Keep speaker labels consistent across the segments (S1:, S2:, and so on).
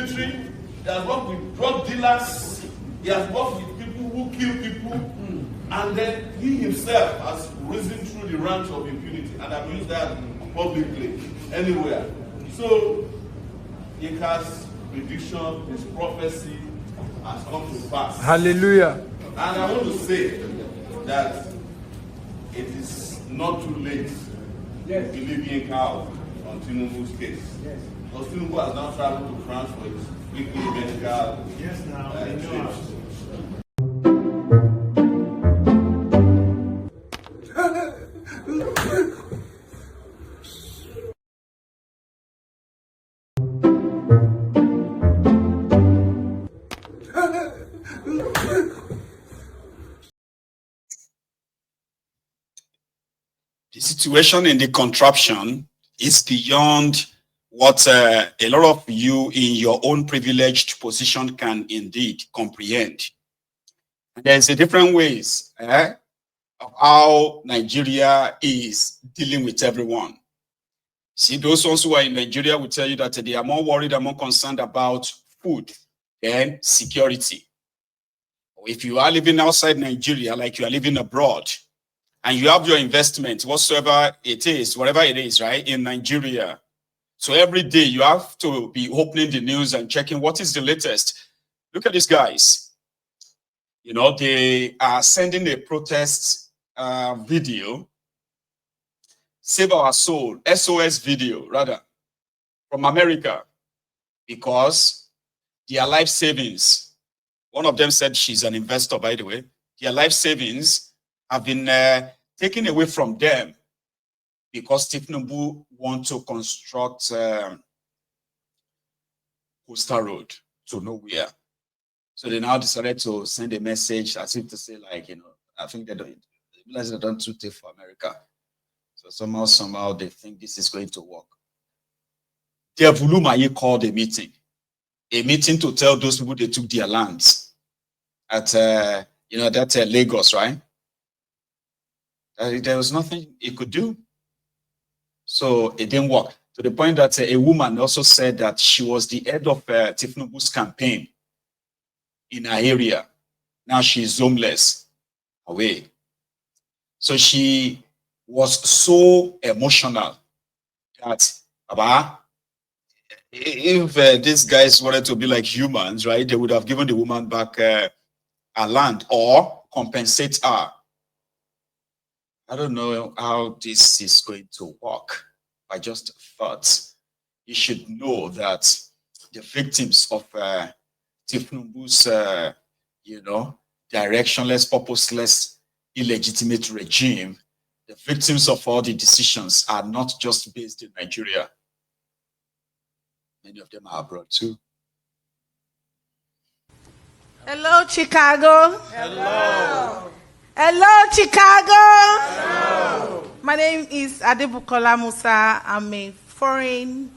S1: military, he has worked with drug dealers, he has worked with people who kill people, and then he himself has risen through the ranks of impunity and abused that publicly, anywhere. So, Yeka's prediction, his prophecy has come to pass.
S2: Hallelujah.
S1: And I want to say that it is not too late to believe Yeka on Tinubu's case. Yes. Because Tinubu has now traveled to France for his weekly medical trips.
S3: The situation in the contraption is beyond what a lot of you in your own privileged position can indeed comprehend. There's a different ways of how Nigeria is dealing with everyone. See, those ones who are in Nigeria will tell you that they are more worried and more concerned about food than security. If you are living outside Nigeria, like you are living abroad, and you have your investment, whatsoever it is, whatever it is, right, in Nigeria. So every day you have to be opening the news and checking what is the latest. Look at these guys. You know, they are sending a protest video, Save Our Soul, SOS video, rather, from America, because their life savings, one of them said she's an investor, by the way, their life savings have been taken away from them because Tinubu want to construct coastal road to nowhere. So they now decided to send a message as if to say, like, you know, I think they don't realize they don't too take for America. So somehow they think this is going to work. Devulumaye called a meeting to tell those people they took their lands at Lagos, right? There was nothing he could do. So it didn't work. To the point that a woman also said that she was the head of Tinubu's campaign in her area. Now she's homeless, away. So she was so emotional that, if these guys wanted to be like humans, right, they would have given the woman back her land or compensate her. I don't know how this is going to work. I just thought you should know that the victims of Tinubu's, directionless, purposeless, illegitimate regime, the victims of all the decisions are not just based in Nigeria. Many of them are abroad too.
S4: Hello, Chicago.
S1: Hello.
S4: Hello, Chicago.
S1: Hello.
S4: My name is Adebukola Musa. I'm a foreign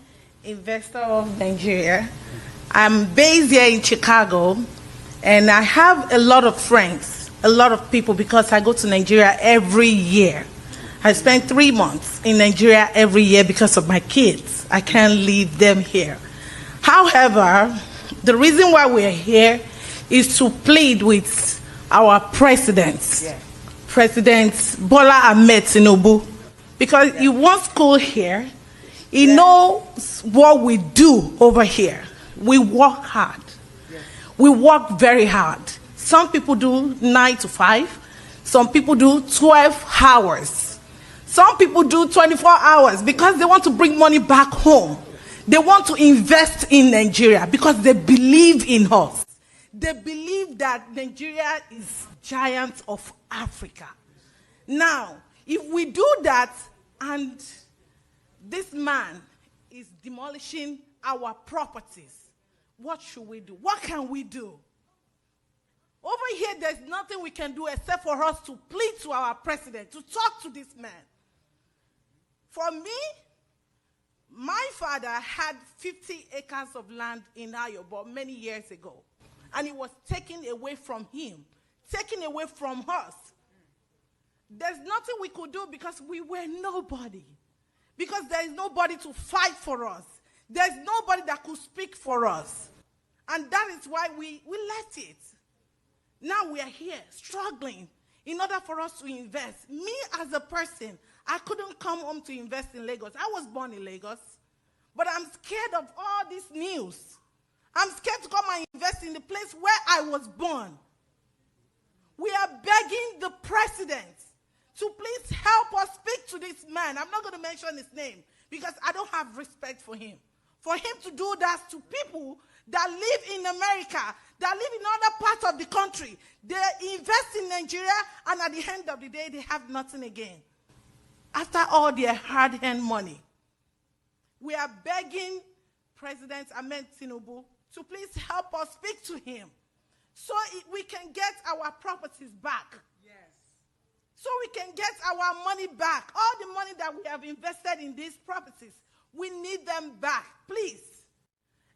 S4: investor of Nigeria. I'm based here in Chicago, and I have a lot of friends, a lot of people, because I go to Nigeria every year. I spend 3 months in Nigeria every year because of my kids. I can't leave them here. However, the reason why we're here is to plead with our president, President Bola Ahmed Tinubu, because he wants school here. He knows what we do over here. We work hard. We work very hard. Some people do 9 to 5. Some people do 12 hours. Some people do 24 hours because they want to bring money back home. They want to invest in Nigeria because they believe in us. They believe that Nigeria is giant of Africa. Now, if we do that and this man is demolishing our properties, what should we do? What can we do? Over here, there's nothing we can do except for us to plead to our president, to talk to this man. For me, my father had 50 acres of land in Ayobo many years ago, and it was taken away from him, taken away from us. There's nothing we could do because we were nobody. Because there is nobody to fight for us. There's nobody that could speak for us. And that is why we left it. Now we are here struggling in order for us to invest. Me as a person, I couldn't come home to invest in Lagos. I was born in Lagos, but I'm scared of all this news. I'm scared to come and invest in the place where I was born. We are begging the president to please help us speak to this man. I'm not going to mention his name because I don't have respect for him. For him to do that to people that live in America, that live in other parts of the country. They invest in Nigeria, and at the end of the day, they have nothing again. After all their hard-earned money. We are begging President Ahmed Tinubu to please help us speak to him so we can get our properties back. Yes. So we can get our money back. All the money that we have invested in these properties, we need them back, please.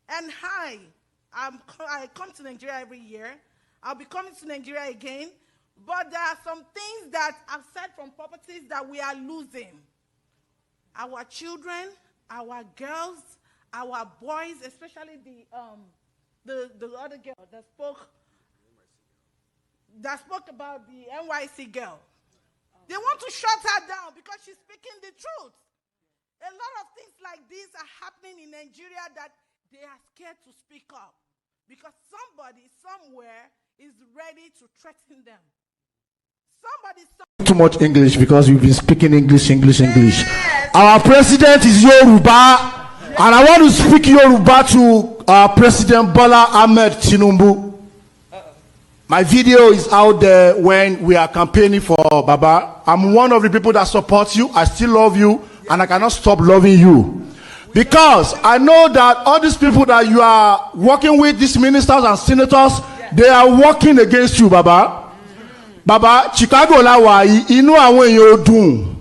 S4: And I come to Nigeria every year. I'll be coming to Nigeria again. But there are some things that I've said from properties that we are losing. Our children, our girls, our boys, especially the other girl that spoke about the NYC girl. They want to shut her down because she's speaking the truth. A lot of things like this are happening in Nigeria that they are scared to speak up because somebody somewhere is ready to threaten them.
S2: Too much English because we've been speaking English. Yes. Our president is Yoruba, and I want to speak Yoruba to our President Bola Ahmed Tinubu. My video is out there when we are campaigning for Baba. I'm one of the people that support you. I still love you, and I cannot stop loving you. Because I know that all these people that you are working with, these ministers and senators, they are working against you, Baba. Baba, Chicago la wà yìí, inú àwọn èèyàn ò dùn.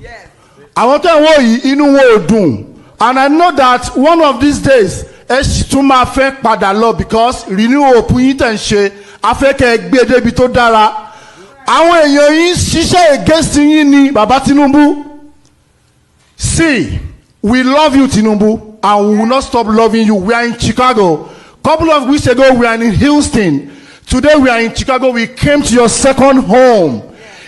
S2: Àwọn tó ń wò yìí, inú wọn ò dùn. And I know that one of these days, ẹ sì tún máa fẹ́ padà lọ because renew hope yín tẹ̀ ń ṣe, afẹ́kẹ́ gbé débi tó dára. Àwọn èèyàn yìí ṣiṣẹ́ against yín ni, Baba Tinubu. See, we love you, Tinubu, and we will not stop loving you. We are in Chicago. Couple of weeks ago, we are in Houston. Today we are in Chicago. We came to your second home.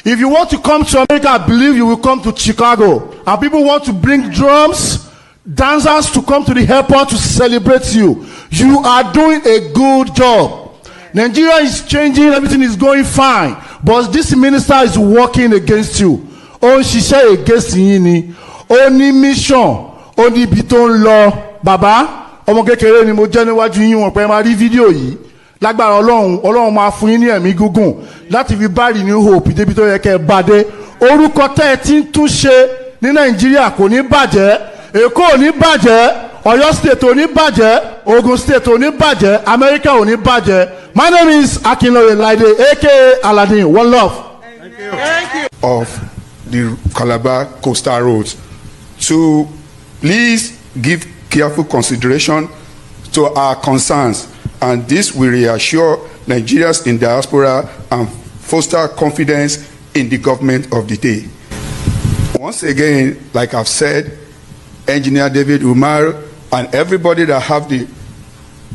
S2: If you want to come to America, I believe you will come to Chicago. And people want to bring drums, dancers to come to the airport to celebrate you. You are doing a good job. Nigeria is changing. Everything is going fine. But this minister is working against you. Oh, she said against you. Only mission. Only biton law. Baba, ọmọ kékeré ni mo jẹ́ níwájú yín wọ́n pé máa rí fídíò yìí. Lágbára Ọlọ́run máa fún yín ní ẹ̀mí gígùn láti fi bá Renew Hope débi tó yẹ kẹ́ ẹ bá dé. Orúkọ tẹ́ ẹ ti ń tún ṣe ní Nàìjíríà kò ní bàjẹ́, Èkó ò ní bàjẹ́, Ọ̀yọ́ state ò ní bàjẹ́, Ogun state ò ní bàjẹ́, America ò ní bàjẹ́. My name is Akinloye Laide, aka Aladdin. One love.
S5: Thank you. Of the Calabar Coastal Roads to please give careful consideration to our concerns, and this will reassure Nigerians in diaspora and foster confidence in the government of the day. Once again, like I've said, Engineer David Umar and everybody that have the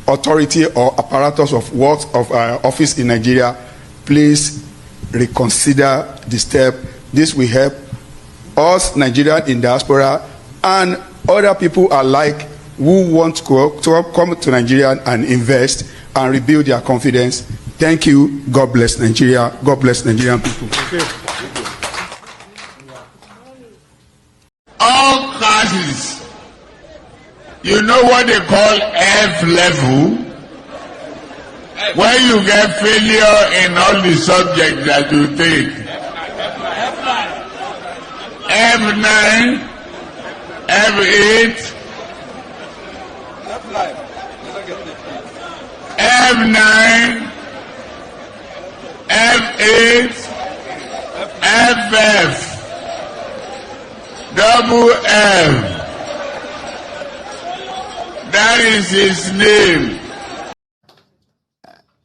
S5: authority or apparatus of works of our office in Nigeria, please reconsider the step. This will help us Nigerians in diaspora and other people alike who want to come to Nigeria and invest and rebuild their confidence. Thank you. God bless Nigeria. God bless Nigerian people.
S6: All classes, you know what they call F level? When you get failure in all the subjects that you take. F9, F8, F9, F8, FF, double F. That is his name.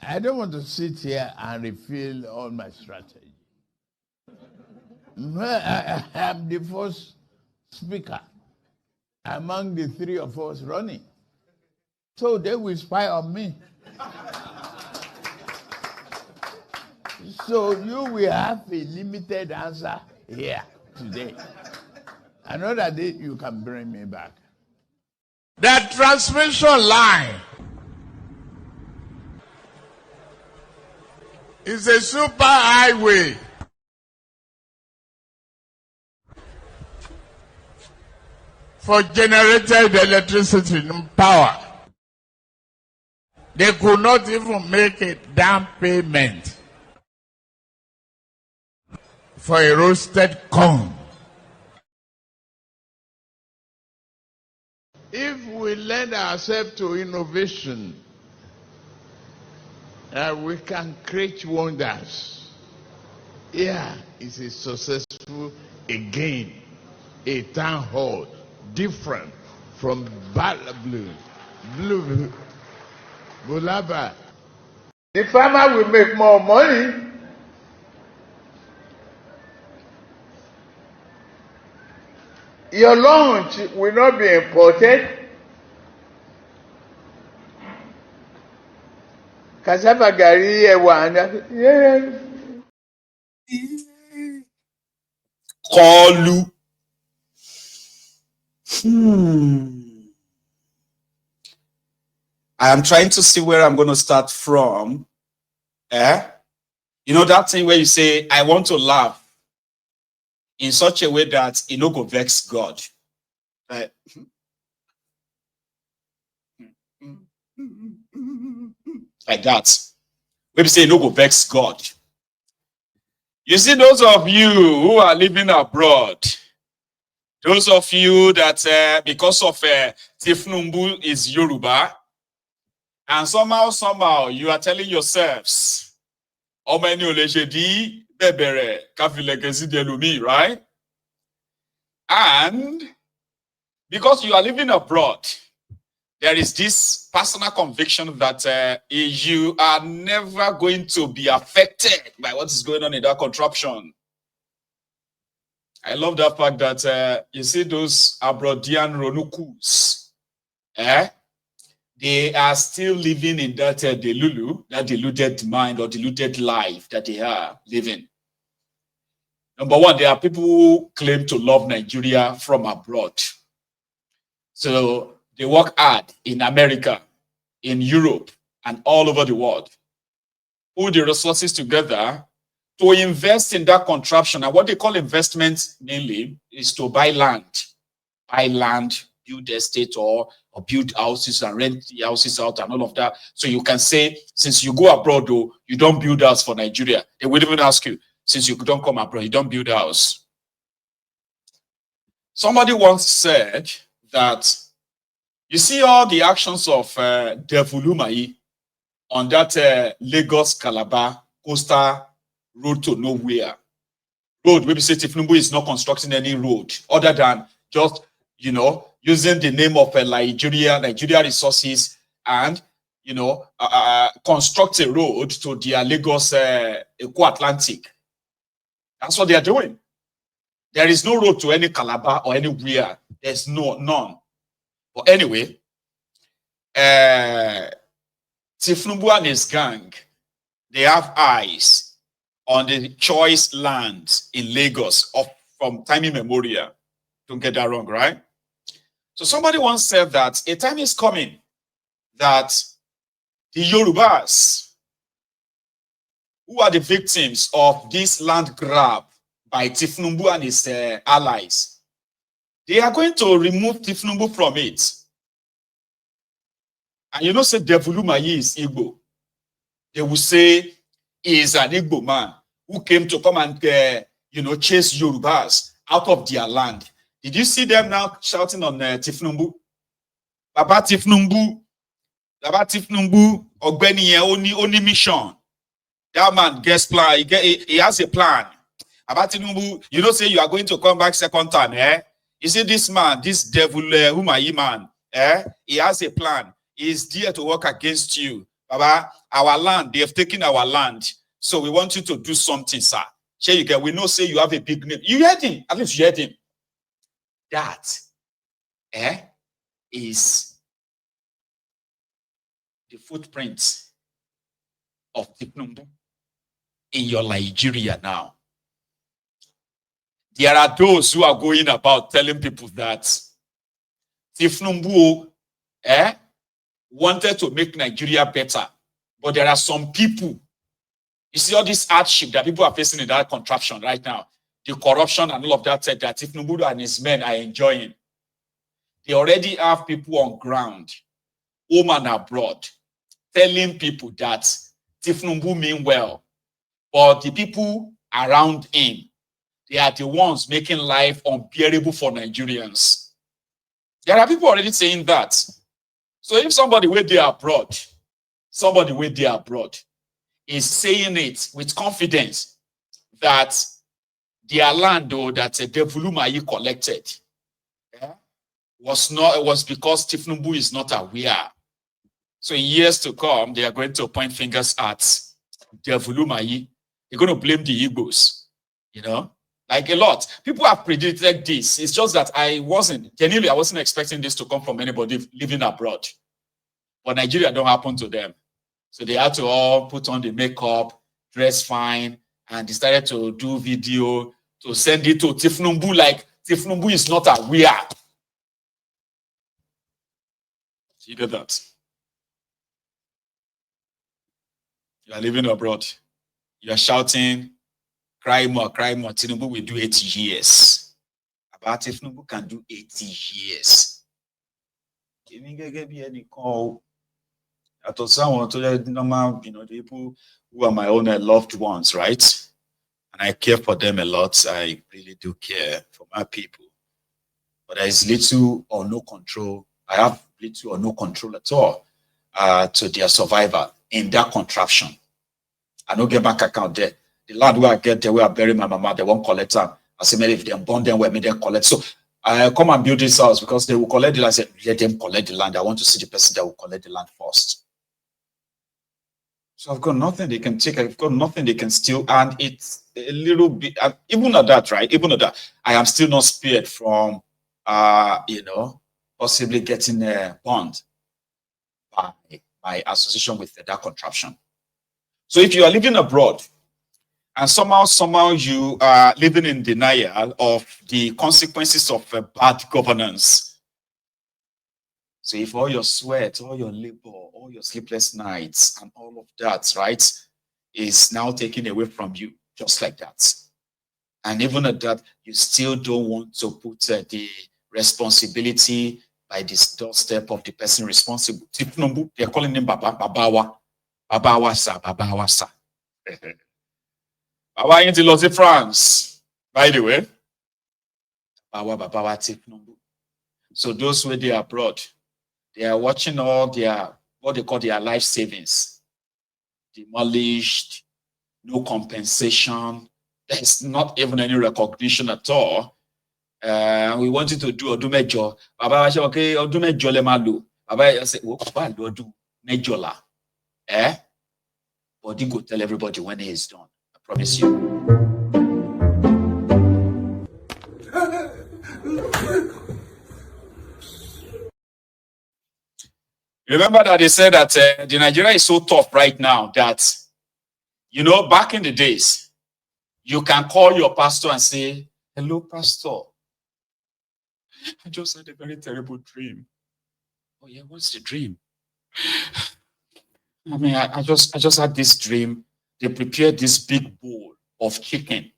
S7: I don't want to sit here and reveal all my strategy. I am the first speaker among the three of us running. So they will spy on me. So you will have a limited answer here today. Another day you can bring me back.
S6: That transmission line is a super highway. For generated electricity and power. They could not even make a down payment for a roasted corn. If we lend ourselves to innovation, we can create wonders. Here is a successful, again, a town hall, different from Bulaba. The farmer will make more money. Your lunch will not be imported. Cassava gari ewa.
S3: Kọlu. I am trying to see where I'm going to start from. You know that thing where you say, I want to laugh in such a way that it no go vex God. Right? Like that. Maybe say no go vex God. You see, those of you who are living abroad, those of you that because of Tinubu is Yoruba, and somehow you are telling yourselves, right? And because you are living abroad, there is this personal conviction that you are never going to be affected by what is going on in that contraption. I love that fact that you see those Abroadian Ronukus, they are still living in that delulu, that deluded mind or deluded life that they are living. Number one, there are people who claim to love Nigeria from abroad. So they work hard in America, in Europe, and all over the world. Put the resources together to invest in that contraption. And what they call investment mainly is to buy land. Buy land, build estate or build houses and rent the houses out and all of that. So you can say, since you go abroad, though, you don't build house for Nigeria. They would even ask you, since you don't come abroad, you don't build a house. Somebody once said that, you see all the actions of Devulumai on that Lagos-Calabar coastal road to nowhere. Road, maybe say Tinubu is not constructing any road other than just, using the name of Nigeria resources and, construct a road to their Lagos Eco-Atlantic. That's what they are doing. There is no road to any Calabar or anywhere. There's none. But anyway, Tinubu and his gang, they have eyes on the choice lands in Lagos from time immemorial. Don't get that wrong, right? So somebody once said that a time is coming that the Yorubas, who are the victims of this land grab by Tinubu and his allies, they are going to remove Tinubu from it. And say Devulumayi is Igbo. They will say he is an Igbo man who came to come and, chase Yorubas out of their land. Did you see them now shouting on Tinubu? Baba Tinubu, Ogbeni only mission. That man gets plan. He has a plan. Baba Tinubu, say you are going to come back second time, You see this man, this devil Umayi man, he has a plan. He is there to work against you. Baba, our land, they have taken our land. So we want you to do something, sir. We know, say you have a big name. You heard him. At least you heard him. That is the footprint of Tinubu in your Nigeria now. There are those who are going about telling people that Tinubu wanted to make Nigeria better. But there are some people, you see all this hardship that people are facing in that contraption right now, the corruption and all of that Tinubu and his men are enjoying. They already have people on ground, home and abroad, telling people that Tinubu mean well, but the people around him, they are the ones making life unbearable for Nigerians. There are people already saying that. So if somebody wait there abroad is saying it with confidence that their land, though, that the Volumayi collected, was because Tinubu is not aware. So in years to come, they are going to point fingers at the Volumayi. They're going to blame the Igbos, like a lot. People have predicted this. It's just that I wasn't expecting this to come from anybody living abroad. But Nigeria don't happen to them. So they had to all put on the makeup, dress fine, and they started to do video to send it to Tinubu like Tinubu is not aware. You get that? You are living abroad. You are shouting, cry more, Tinubu will do 80 years. About Tinubu can do 80 years. Normal, the people who are my own loved ones, right? And I care for them a lot. I really do care for my people. But there is little or no control. I have little or no control at all to their survival in that contraption. I don't get bank account there. The land where I get there, where I bury my mama, they won't collect them. I say, maybe if they burn them, where me they collect. So I come and build this house because they will collect the land. I said, let them collect the land. I want to see the person that will collect the land first. So I've got nothing they can take. I've got nothing they can steal. And it's a little bit, even at that, right? Even at that, I am still not spared from, possibly getting a bond by association with that contraption. So if you are living abroad and somehow you are living in denial of the consequences of bad governance. So if all your sweat, all your labor, all your sleepless nights and all of that, right, is now taken away from you just like that. And even at that, you still don't want to put the responsibility by this doorstep of the person responsible. Tinubu, they're calling him Babawa sir. Baba into Los France, by the way. Babawa Tinubu. So those who they are abroad, they are watching all their, what they call their life savings, demolished, no compensation. There's not even any recognition at all. We wanted to do Odumejo. Baba said, okay, Odumejo le malu. Baba said, oh, Baba do Mejola. But he go tell everybody when he is done. I promise you. Remember that they said that the Nigeria is so tough right now that, back in the days, you can call your pastor and say, hello, pastor. I just had a very terrible dream. Oh yeah, what's the dream? I mean, I just had this dream. They prepared this big bowl of chicken,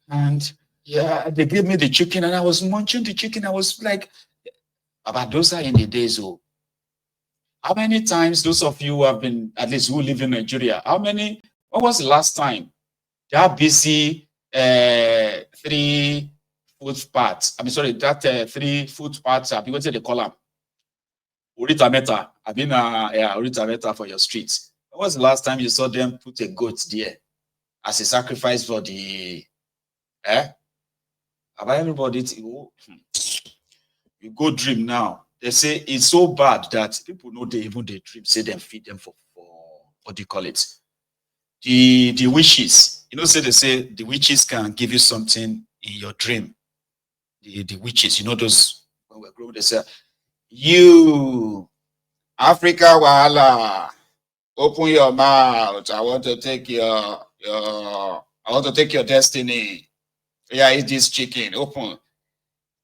S3: and yeah, they gave me the chicken and I was munching the chicken. I was like, about those are in the days, oh. How many times those of you who have been, at least who live in Nigeria, when was the last time that busy 3 footpaths? I mean, sorry, that 3 footpaths, what do they call them? Urita Meta. I've been Urita Meta for your streets. When was the last time you saw them put a goat there as a sacrifice for the about everybody? You go dream now. They say it's so bad that people know they dream, say them feed them for what do you call it? The wishes. Say they say the witches can give you something in your dream. The witches, those when we're growing, they say, you Africa Wahala. Open your mouth. I want to take your destiny. Yeah, eat this chicken. Open.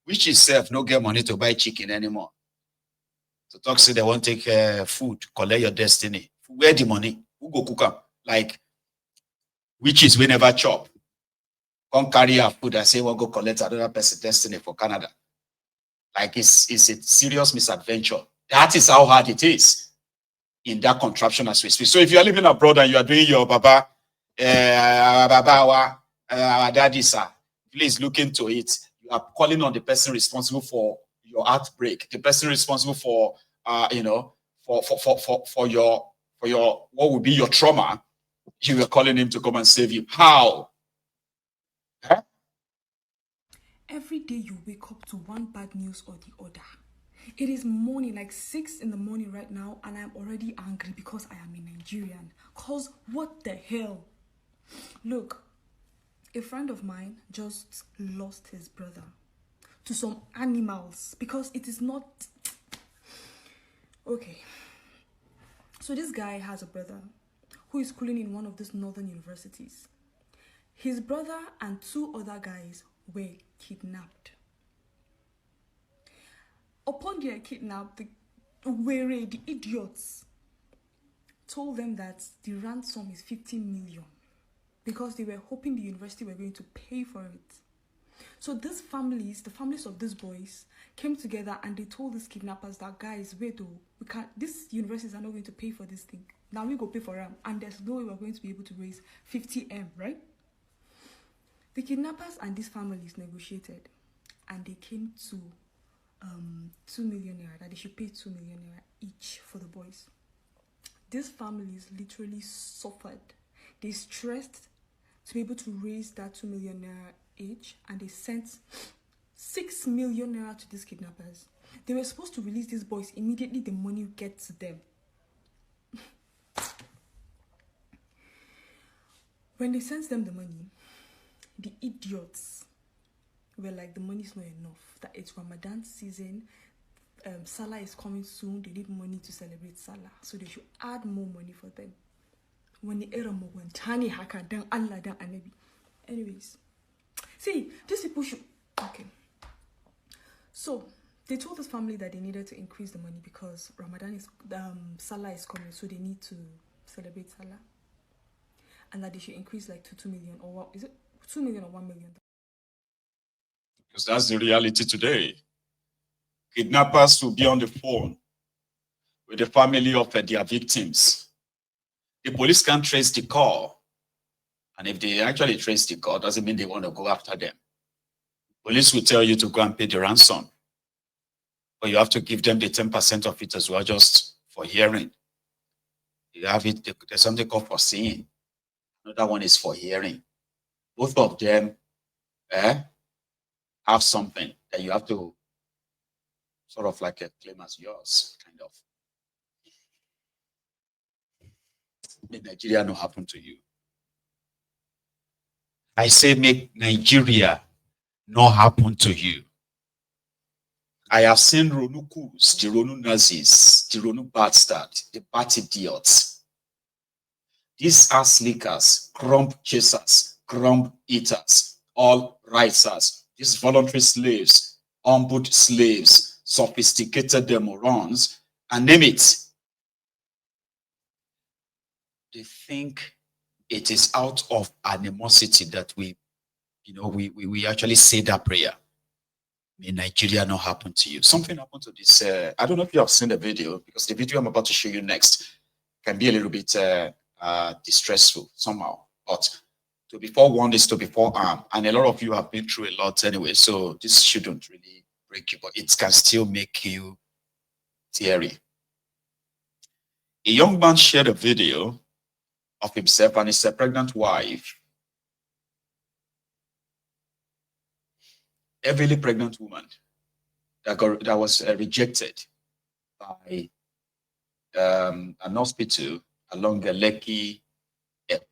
S3: Which itself no get money to buy chicken anymore. To talk say they won't take food, collect your destiny. Where the money? Who go cook up? Like witches we never chop. Come carry her food and say we'll go collect another person's destiny for Canada. Like it's a serious misadventure. That is how hard it is in that contraption as we speak. So if you are living abroad and you are doing your baba, our daddy, sir, please look into it. You are calling on the person responsible for your outbreak, the person responsible for for your what would be your trauma. You are calling him to come and save you. How? Huh?
S8: Every day you wake up to one bad news or the other. It is morning, like 6 in the morning right now, and I'm already angry because I am a Nigerian. Cause what the hell? Look, a friend of mine just lost his brother to some animals because it is not... Okay. So this guy has a brother who is schooling in one of these northern universities. His brother and 2 other guys were kidnapped. Upon their kidnap, the idiots told them that the ransom is 50 million because they were hoping the university were going to pay for it. So these families, the families of these boys, came together and they told these kidnappers that, guys, wait though, we can't, these universities are not going to pay for this thing. Now we go pay for them, and there's no way we're going to be able to raise 50M, right? The kidnappers and these families negotiated, and they came to 2 million naira, that they should pay 2 million naira each for the boys. These families literally suffered. They stressed to be able to raise that 2 million naira each, and they sent 6 million naira to these kidnappers. They were supposed to release these boys immediately the money gets to them. When they sent them the money, the idiots were like, the money's not enough, that it's Ramadan season, Salah is coming soon, they need money to celebrate Salah, so they should add more money for them. When the era more tani haka dan Allah dan Anabi. Anyways, see, these people should... Okay. So they told this family that they needed to increase the money because Ramadan is Salah is coming, so they need to celebrate Salah, and that they should increase like to 2 million, or what is it, 2 million or 1 million?
S3: Because that's the reality today. Kidnappers will be on the phone with the family of their victims. The police can't trace the call. And if they actually trace the call, doesn't mean they want to go after them. Police will tell you to go and pay the ransom. But you have to give them the 10% of it as well, just for hearing. You have it, there's something called for seeing. Another one is for hearing. Both of them have something that you have to sort of like claim as yours, kind of. May Nigeria not happen to you. I say make Nigeria not happen to you. I have seen Ronukus, the Ronu Nazis, the Ronu Bastard, the bad idiots. These are slickers, crumb chasers, crumb eaters, all righters, these voluntary slaves, ombud slaves, sophisticated demorons, and name it. They think it is out of animosity that we actually say that prayer. May Nigeria not happen to you. Something happened to this. I don't know if you have seen the video, because the video I'm about to show you next can be a little bit distressful somehow. But to be forewarned is to be forearmed. And a lot of you have been through a lot anyway, so this shouldn't really break you, but it can still make you teary. A young man shared a video of himself and his pregnant wife. A heavily pregnant woman that was rejected by an hospital along the Lekki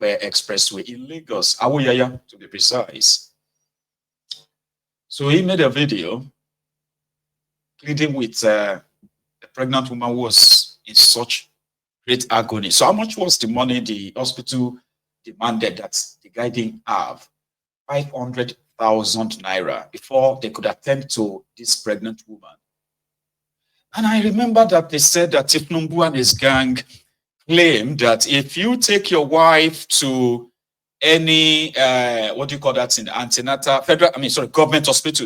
S3: Expressway in Lagos, Awoyaya to be precise. So he made a video pleading with a pregnant woman who was in such great agony. So how much was the money the hospital demanded that the guy didn't have? 500,000 naira before they could attend to this pregnant woman. And I remember that they said that Tinubu and his gang claimed that if you take your wife to any, what do you call that, in antenatal, government hospital,